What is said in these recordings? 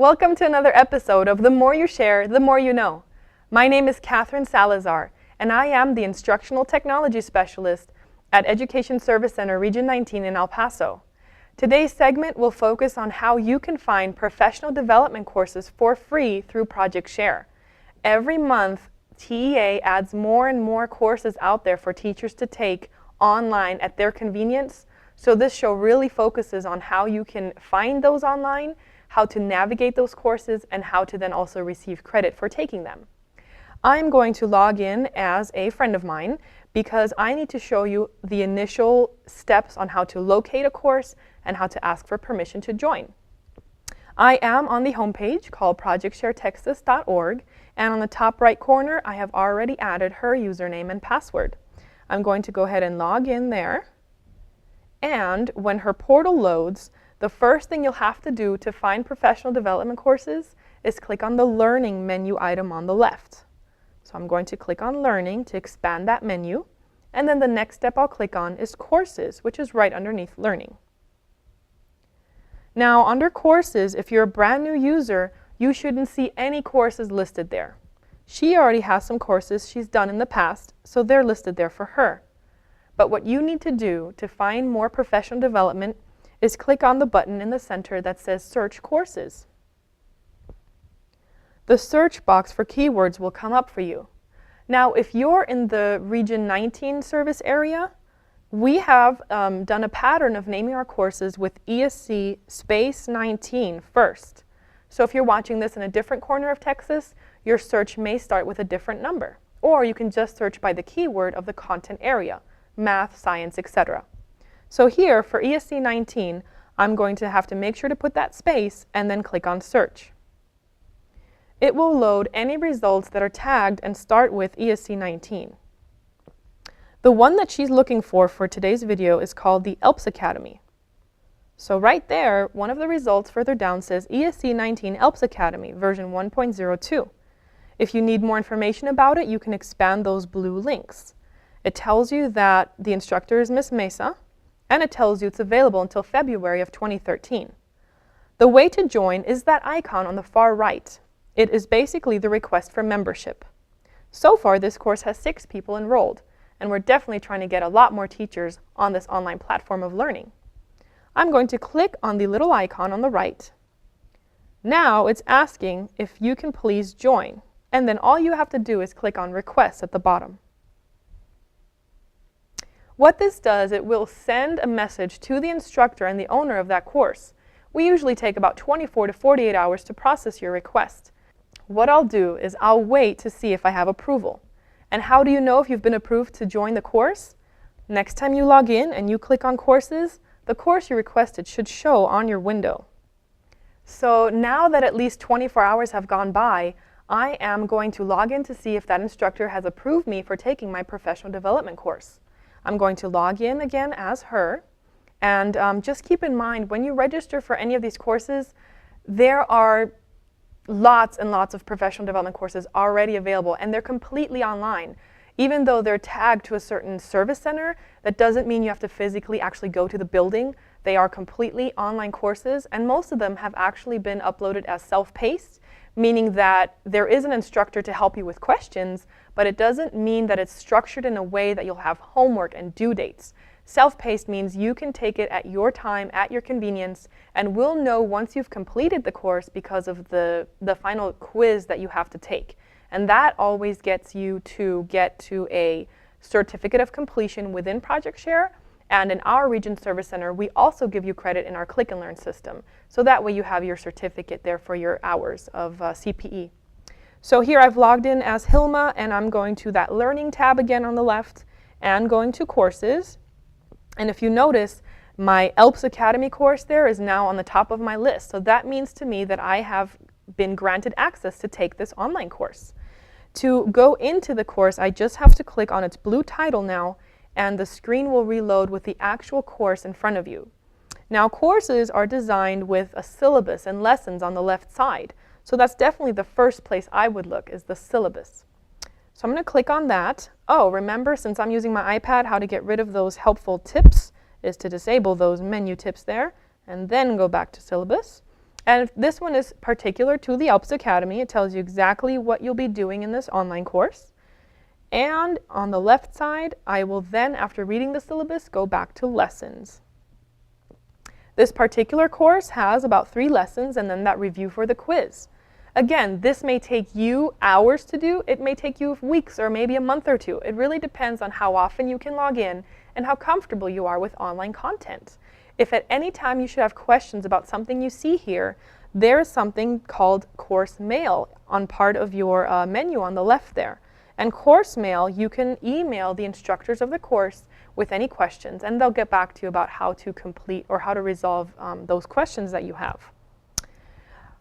Welcome to another episode of The More You Share, The More You Know. My name is Catherine Salazar, and I am the Instructional Technology Specialist at Education Service Center Region 19 in El Paso. Today's segment will focus on how you can find professional development courses for free through Project Share. Every month, TEA adds more and more courses out there for teachers to take online at their convenience. So this show really focuses on how you can find those online, how to navigate those courses, and how to then also receive credit for taking them. I'm going to log in as a friend of mine because I need to show you the initial steps on how to locate a course and how to ask for permission to join. I am on the homepage called projectsharetexas.org, and on the top right corner I have already added her username and password. I'm going to go ahead and log in there, and when her portal loads, the first thing you'll have to do to find professional development courses is click on the Learning menu item on the left. So I'm going to click on Learning to expand that menu, and then the next step I'll click on is Courses, which is right underneath Learning. Now under Courses, if you're a brand new user, you shouldn't see any courses listed there. She already has some courses she's done in the past, so they're listed there for her. But what you need to do to find more professional development is click on the button in the center that says Search Courses. The search box for keywords will come up for you. Now, if you're in the Region 19 service area, we have done a pattern of naming our courses with ESC space 19 first. So if you're watching this in a different corner of Texas, your search may start with a different number. Or you can just search by the keyword of the content area, math, science, etc. So here, for ESC 19, I'm going to have to make sure to put that space and then click on Search. It will load any results that are tagged and start with ESC 19. The one that she's looking for today's video is called the ELPS Academy. So right there, one of the results further down says ESC 19 ELPS Academy, version 1.02. If you need more information about it, you can expand those blue links. It tells you that the instructor is Miss Mesa, and it tells you it's available until February of 2013. The way to join is that icon on the far right. It is basically the request for membership. So far, this course has 6 people enrolled, and we're definitely trying to get a lot more teachers on this online platform of learning. I'm going to click on the little icon on the right. Now it's asking if you can please join, and then all you have to do is click on Request at the bottom. What this does, it will send a message to the instructor and the owner of that course. We usually take about 24 to 48 hours to process your request. What I'll do is I'll wait to see if I have approval. And how do you know if you've been approved to join the course? Next time you log in and you click on Courses, the course you requested should show on your window. So now that at least 24 hours have gone by, I am going to log in to see if that instructor has approved me for taking my professional development course. I'm going to log in again as her, and just keep in mind when you register for any of these courses, there are lots and lots of professional development courses already available, and they're completely online. Even though they're tagged to a certain service center, that doesn't mean you have to physically actually go to the building. They are completely online courses, and most of them have actually been uploaded as self-paced, meaning that there is an instructor to help you with questions, but it doesn't mean that it's structured in a way that you'll have homework and due dates. Self-paced means you can take it at your time, at your convenience, and we'll know once you've completed the course because of the final quiz that you have to take. And that always gets you to get to a certificate of completion within Project Share. And in our Region Service Center, we also give you credit in our Click and Learn system. So that way you have your certificate there for your hours of CPE. So here I've logged in as Hilma, and I'm going to that Learning tab again on the left and going to Courses. And if you notice, my ELPS Academy course there is now on the top of my list. So that means to me that I have been granted access to take this online course. To go into the course, I just have to click on its blue title now, and the screen will reload with the actual course in front of you. Now, courses are designed with a syllabus and lessons on the left side. So that's definitely the first place I would look, is the syllabus. So I'm going to click on that. Oh, remember, since I'm using my iPad, how to get rid of those helpful tips is to disable those menu tips there, and then go back to syllabus. And this one is particular to the ALPS Academy. It tells you exactly what you'll be doing in this online course. And on the left side, I will then, after reading the syllabus, go back to lessons. This particular course has about 3 lessons and then that review for the quiz. Again, this may take you hours to do. It may take you weeks or maybe a month or 2. It really depends on how often you can log in and how comfortable you are with online content. If at any time you should have questions about something you see here, there is something called Course Mail on part of your menu on the left there. And Course Mail, you can email the instructors of the course with any questions, and they'll get back to you about how to complete or how to resolve those questions that you have.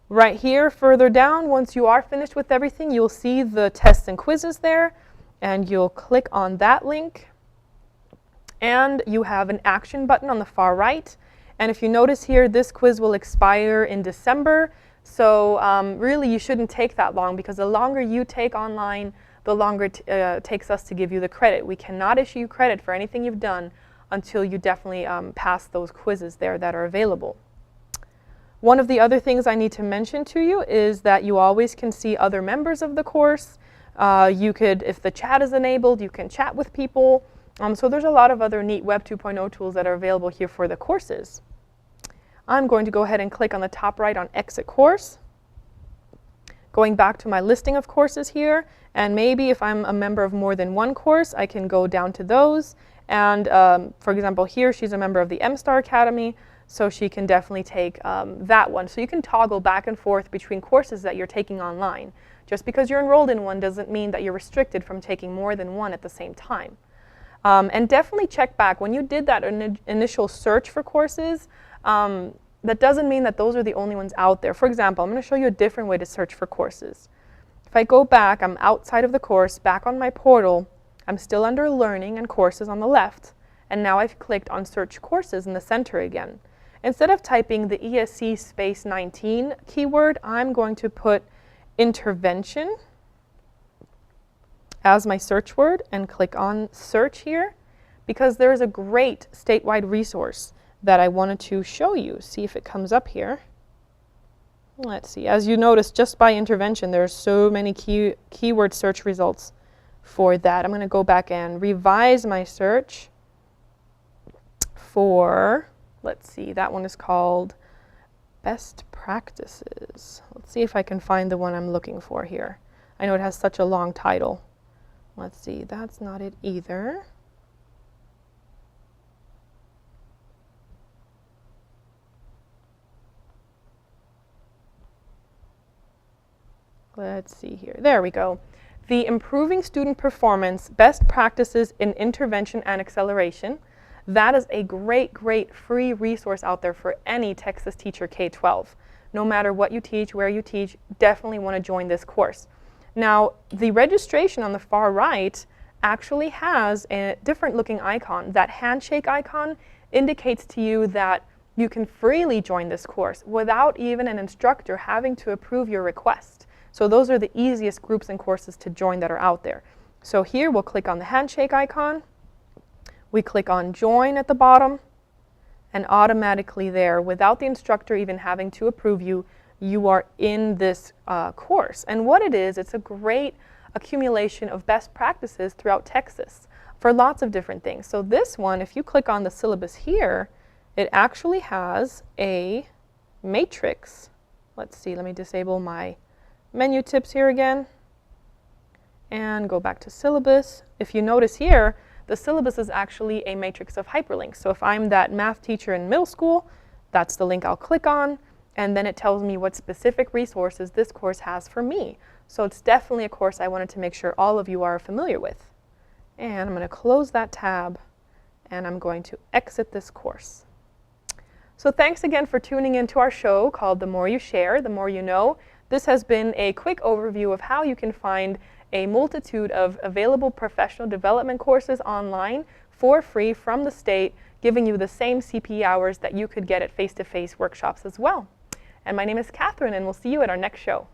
Right here, further down, once you are finished with everything, you'll see the tests and quizzes there, and you'll click on that link. And you have an action button on the far right. And if you notice here, this quiz will expire in December. So really, you shouldn't take that long, because the longer you take online, the longer it takes us to give you the credit. We cannot issue you credit for anything you've done until you definitely pass those quizzes there that are available. One of the other things I need to mention to you is that you always can see other members of the course. You could, if the chat is enabled, you can chat with people. So there's a lot of other neat Web 2.0 tools that are available here for the courses. I'm going to go ahead and click on the top right on Exit Course. Going back to my listing of courses here, and maybe if I'm a member of more than one course, I can go down to those. And for example, here she's a member of the MSTAR Academy, so she can definitely take that one. So you can toggle back and forth between courses that you're taking online. Just because you're enrolled in one doesn't mean that you're restricted from taking more than one at the same time. And definitely check back. When you did that initial search for courses, that doesn't mean that those are the only ones out there. For example, I'm going to show you a different way to search for courses. If I go back, I'm outside of the course, back on my portal, I'm still under Learning and Courses on the left, and now I've clicked on Search Courses in the center again. Instead of typing the ESC space 19 keyword, I'm going to put Intervention as my search word and click on Search here, because there is a great statewide resource that I wanted to show you. See if it comes up here. Let's see. As you notice, just by intervention, there are so many keyword search results for that. I'm going to go back and revise my search for, let's see, that one is called Best Practices. Let's see if I can find the one I'm looking for here. I know it has such a long title. Let's see, that's not it either. Let's see here. There we go. The Improving Student Performance Best Practices in Intervention and Acceleration. That is a great, great free resource out there for any Texas teacher K-12. No matter what you teach, where you teach, definitely want to join this course. Now, the registration on the far right actually has a different looking icon. That handshake icon indicates to you that you can freely join this course without even an instructor having to approve your request. So those are the easiest groups and courses to join that are out there. So here we'll click on the handshake icon. We click on Join at the bottom, and automatically there, without the instructor even having to approve you, you are in this course. And what it is, it's a great accumulation of best practices throughout Texas for lots of different things. So this one, if you click on the syllabus here, it actually has a matrix. Let's see, let me disable my menu tips here again and go back to syllabus. If you notice here, the syllabus is actually a matrix of hyperlinks. So if I'm that math teacher in middle school, that's the link I'll click on, and then it tells me what specific resources this course has for me. So it's definitely a course I wanted to make sure all of you are familiar with. And I'm going to close that tab, and I'm going to exit this course. So thanks again for tuning in to our show called The More You Share, The More You Know. This has been a quick overview of how you can find a multitude of available professional development courses online for free from the state, giving you the same CPE hours that you could get at face-to-face workshops as well. And my name is Catherine, and we'll see you at our next show.